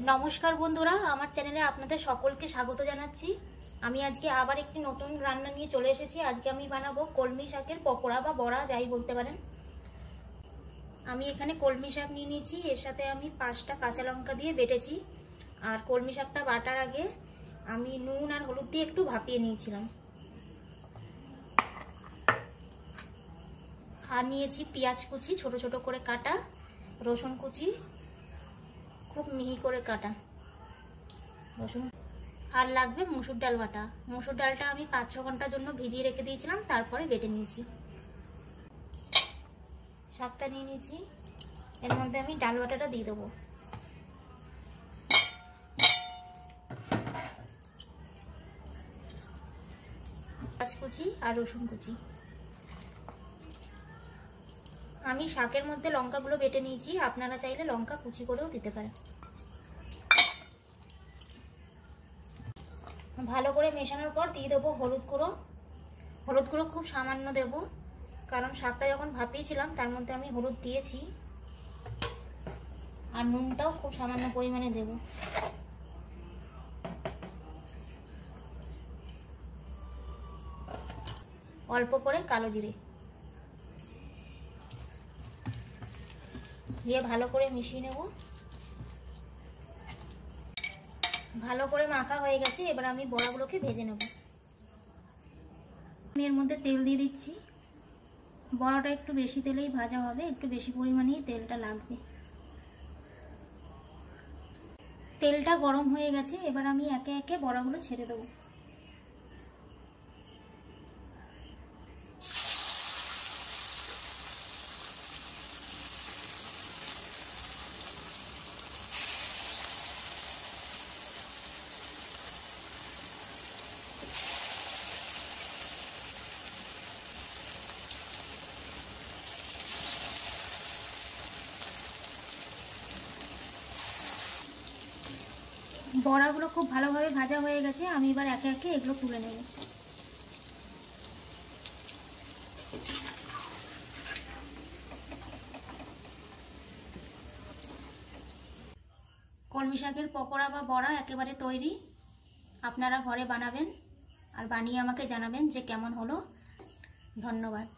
নমস্কার বন্ধুরা, আমার চ্যানেলে আপনাদের সকলকে স্বাগত জানাচ্ছি। আমি আজকে আবার একটি নতুন রান্না নিয়ে চলে এসেছি। আজকে আমি বানাবো কলমি শাকের পকোড়া বা বড়া, যাই বলতে পারেন। আমি এখানে কলমি শাক নিয়ে নিয়েছি, এর সাথে আমি 5টা কাঁচা লঙ্কা দিয়ে বেটেছি। আর কলমি শাকটা বাটার আগে আমি নুন আর হলুদ দিয়ে একটু ভাপিয়ে নিয়েছিলাম। আর নিয়েছি পেঁয়াজ কুচি ছোট ছোট করে কাটা, রসুন কুচি খুব মিহি করে কাটা রসুন, আর লাগবে মসুর ডাল বাটা। মসুর ডালটা আমি 5-6 ঘন্টার জন্য ভিজিয়ে রেখে দিয়েছিলাম, তারপরে বেটে নিয়েছি। শাকটা নিয়ে নিয়েছি, এর মধ্যে আমি ডাল বাটাটা দিয়ে দেবো। পেঁয়াজ কুচি আর রসুন কুচি। আমি শাকের মধ্যে লঙ্কাগুলো বেটে নিয়েছি, আপনারা চাইলে লঙ্কা কুচি করেও দিতে পারেন। ভালো করে মেশানোর পর দিয়ে দেবো হলুদ গুঁড়ো। হলুদ গুঁড়ো খুব সামান্য দেব, কারণ শাকটা যখন ভাপিয়েছিলাম তার মধ্যে আমি হলুদ দিয়েছি। আর নুনটাও খুব সামান্য পরিমাণে দেব। অল্প করে কালো জিরে দিয়ে ভালো করে মিশিয়ে নেব। ভালো করে মাখা হয়ে গেছে, এবার আমি বড়াগুলোকে ভেজে নেব। আমি এর মধ্যে তেল দিয়ে দিচ্ছি। বড়াটা একটু বেশি তেলেই ভাজা হবে, একটু বেশি পরিমাণেই তেলটা লাগবে। তেলটা গরম হয়ে গেছে, এবার আমি একে একে বড়াগুলো ছেড়ে দেবো। বড়াগুলো খুব ভালোভাবে ভাজা হয়ে গেছে, আমি এবার একে একে এগুলো তুলে নেব। কলমি শাকের পকোড়া বা বড়া একেবারে তৈরি। আপনারা ঘরে বানাবেন আর বানিয়ে আমাকে জানাবেন যে কেমন হলো। ধন্যবাদ।